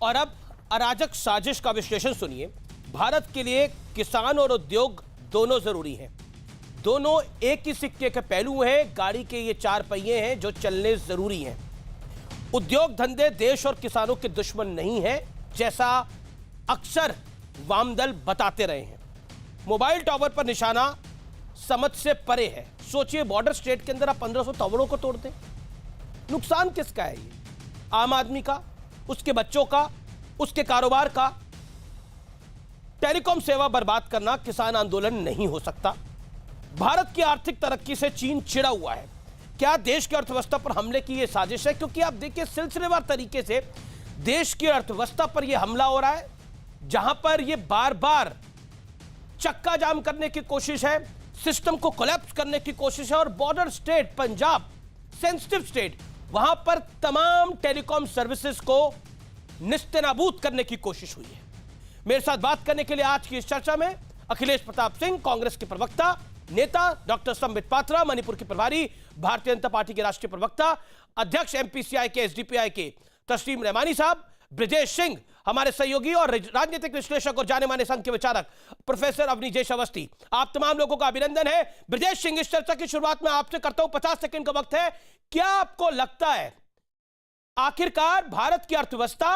और अब अराजक साजिश का विश्लेषण सुनिए। भारत के लिए किसान और उद्योग दोनों जरूरी हैं। दोनों एक ही सिक्के के पहलू हैं। गाड़ी के ये चार पहिए हैं जो चलने जरूरी हैं। उद्योग धंधे देश और किसानों के दुश्मन नहीं हैं, जैसा अक्सर वामदल बताते रहे हैं। मोबाइल टावर पर निशाना समझ से परे है। सोचिए, बॉर्डर स्टेट के अंदर आप 1500 टावरों को तोड़ दें, नुकसान किसका है? ये आम आदमी का, उसके बच्चों का, उसके कारोबार का। टेलीकॉम सेवा बर्बाद करना किसान आंदोलन नहीं हो सकता। भारत की आर्थिक तरक्की से चीन चिढ़ा हुआ है। क्या देश की अर्थव्यवस्था पर हमले की यह साजिश है? क्योंकि आप देखिए, सिलसिलेवार तरीके से देश की अर्थव्यवस्था पर यह हमला हो रहा है, जहां पर यह बार बार चक्का जाम करने की कोशिश है, सिस्टम को कोलैप्स करने की कोशिश है। और border state Punjab, sensitive state, वहां पर तमाम टेलीकॉम सर्विसेज को निस्तेनाबूद करने की कोशिश हुई है। मेरे साथ बात करने के लिए आज की इस चर्चा में अखिलेश प्रताप सिंह, कांग्रेस के प्रवक्ता नेता, डॉक्टर संबित पात्रा, मणिपुर के प्रभारी, भारतीय जनता पार्टी के राष्ट्रीय प्रवक्ता, अध्यक्ष एमपीसीआई के, एसडीपीआई के तस्लीम रहमानी साहब, ब्रजेश सिंह हमारे सहयोगी और राजनीतिक विश्लेषक और जाने माने संघ के विचारक प्रोफेसर अवनीजेश अवस्थी। आप तमाम लोगों का अभिनंदन है। ब्रजेश सिंह, इस चर्चा की शुरुआत में आपसे करता हूं, 50 सेकंड का वक्त है। क्या आपको लगता है आखिरकार भारत की अर्थव्यवस्था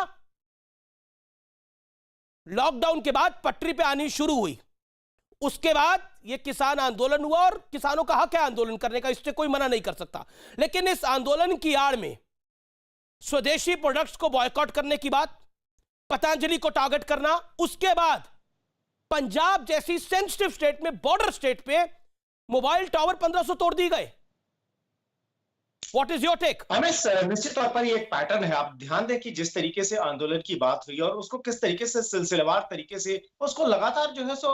लॉकडाउन के बाद पटरी पे आनी शुरू हुई, उसके बाद यह किसान आंदोलन हुआ और किसानों का हक है आंदोलन करने का, इससे कोई मना नहीं कर सकता। लेकिन इस आंदोलन की आड़ में स्वदेशी प्रोडक्ट्स को बॉयकॉट करने की बात, पतंजलि को टारगेट करना, उसके बाद पंजाब जैसी सेंसिटिव स्टेट में, बॉर्डर स्टेट पे मोबाइल टावर 1500 तोड़ दिए गए। What is your take? Ramesh, निश्चित तौर पर ये एक पैटर्न है। आप ध्यान दें कि जिस तरीके से आंदोलन की बात हुई और उसको किस तरीके से सिलसिलेवार तरीके से उसको लगातार जो है सो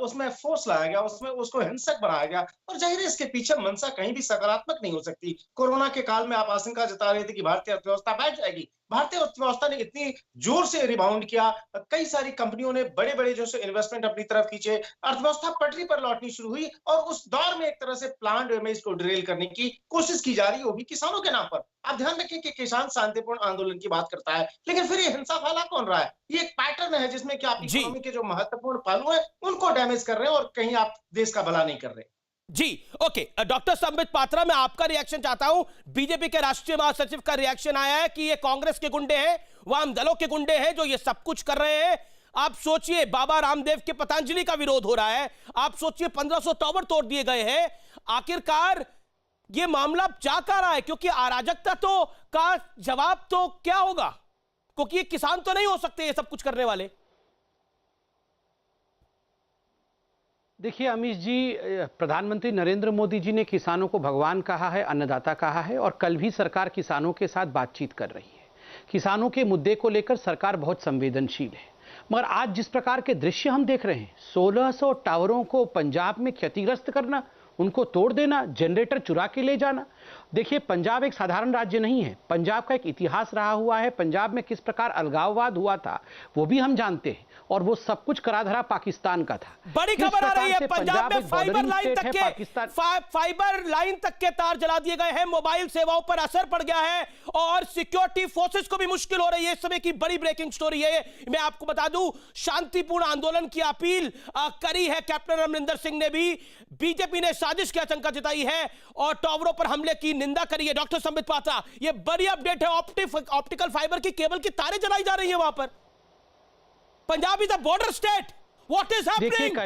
उसमें फोर्स लाया गया, उसमें उसको हिंसक बनाया गया। और जाहिर है इसके पीछे मंशा कहीं भी सकारात्मक नहीं हो सकती। कोरोना के काल में आप आशंका जता रहे थे कि भारतीय अर्थव्यवस्था बैठ जाएगी। भारतीय अर्थव्यवस्था ने इतनी जोर से रिबाउंड किया, कई सारी कंपनियों ने बड़े बड़े जो इन्वेस्टमेंट अपनी तरफ खींचे, अर्थव्यवस्था पटरी पर लौटनी शुरू हुई। और उस दौर में एक तरह से प्लान्ड वे में इसको डिरेल करने की कोशिश की जा रही है, वो भी किसानों के नाम पर। आप ध्यान रखें कि किसान शांतिपूर्ण आंदोलन की बात करता है, लेकिन फिर ये हिंसा फैला कौन रहा है? ये एक पैटर्न है जिसमें कि आप इकोनॉमी के जो महत्वपूर्ण पहलू है उनको डैमेज कर रहे हैं और कहीं आप देश का भला नहीं कर रहे। जी, ओके। डॉक्टर संबित पात्रा, मैं आपका रिएक्शन चाहता हूं। बीजेपी के राष्ट्रीय महासचिव का रिएक्शन आया है कि ये कांग्रेस के गुंडे हैं, वाम दलों के गुंडे हैं जो ये सब कुछ कर रहे हैं। आप सोचिए, बाबा रामदेव के पतंजलि का विरोध हो रहा है। आप सोचिए, 1500 टावर तोड़ दिए गए हैं। आखिरकार ये मामला जा क्या रहा है? क्योंकि अराजकता तो का जवाब तो क्या होगा? क्योंकि ये किसान तो नहीं हो सकते ये सब कुछ करने वाले। देखिए अमीश जी, प्रधानमंत्री नरेंद्र मोदी जी ने किसानों को भगवान कहा है, अन्नदाता कहा है, और कल भी सरकार किसानों के साथ बातचीत कर रही है। किसानों के मुद्दे को लेकर सरकार बहुत संवेदनशील है। मगर आज जिस प्रकार के दृश्य हम देख रहे हैं, 1600 टावरों को पंजाब में क्षतिग्रस्त करना, उनको तोड़ देना, जनरेटर चुरा के ले जाना। देखिए, पंजाब एक साधारण राज्य नहीं है। पंजाब का एक इतिहास रहा हुआ है। पंजाब में किस प्रकार अलगाववाद हुआ था वो भी हम जानते हैं, और वो सब कुछ कराधरा पाकिस्तान का था। बड़ी खबर आ रही है, पंजाब में फाइबर लाइन तक के तार जला दिए गए हैं, मोबाइल सेवाओं पर असर पड़ गया है और सिक्योरिटी फोर्सेस को भी मुश्किल हो रही है। इस समय की बड़ी ब्रेकिंग स्टोरी है। मैं आपको बता दूं, शांतिपूर्ण आंदोलन की अपील करी है कैप्टन अमरिंदर सिंह ने भी। बीजेपी ने साजिश की आशंका जताई है और टावरों पर हमले की निंदा करी है। डॉक्टर संबित पात्रा, यह बड़ी अपडेट है। ऑप्टिकल फाइबर की केबल की तारें जलाई जा रही है वहां पर। Punjab is a border state, what is happening?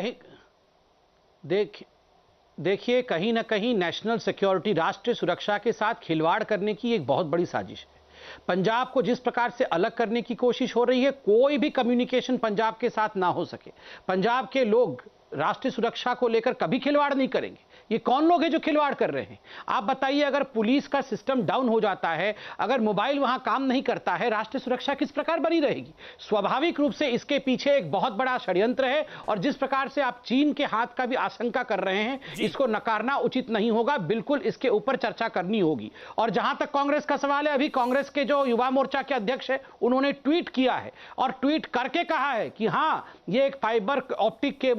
देखिए कहीं ना कहीं नेशनल सिक्योरिटी, राष्ट्रीय सुरक्षा के साथ खिलवाड़ करने की एक बहुत बड़ी साजिश है। पंजाब को जिस प्रकार से अलग करने की कोशिश हो रही है, कोई भी कम्युनिकेशन पंजाब के साथ ना हो सके। पंजाब के लोग राष्ट्रीय सुरक्षा को लेकर कभी खिलवाड़ नहीं करेंगे। ये कौन लोग हैं जो खिलवाड़ कर रहे हैं? आप बताइए, अगर पुलिस का सिस्टम डाउन हो जाता है, अगर मोबाइल वहां काम नहीं करता है, राष्ट्रीय सुरक्षा किस प्रकार बनी रहेगी? स्वाभाविक रूप से इसके पीछे एक बहुत बड़ा षड्यंत्र है। और जिस प्रकार से आप चीन के हाथ का भी आशंका कर रहे हैं, इसको नकारना उचित नहीं होगा। बिल्कुल इसके ऊपर चर्चा करनी होगी। और जहां तक कांग्रेस का सवाल है, अभी कांग्रेस के जो युवा मोर्चा के अध्यक्ष है, उन्होंने ट्वीट किया है और ट्वीट करके कहा है कि हां, ये एक फाइबर ऑप्टिक केबल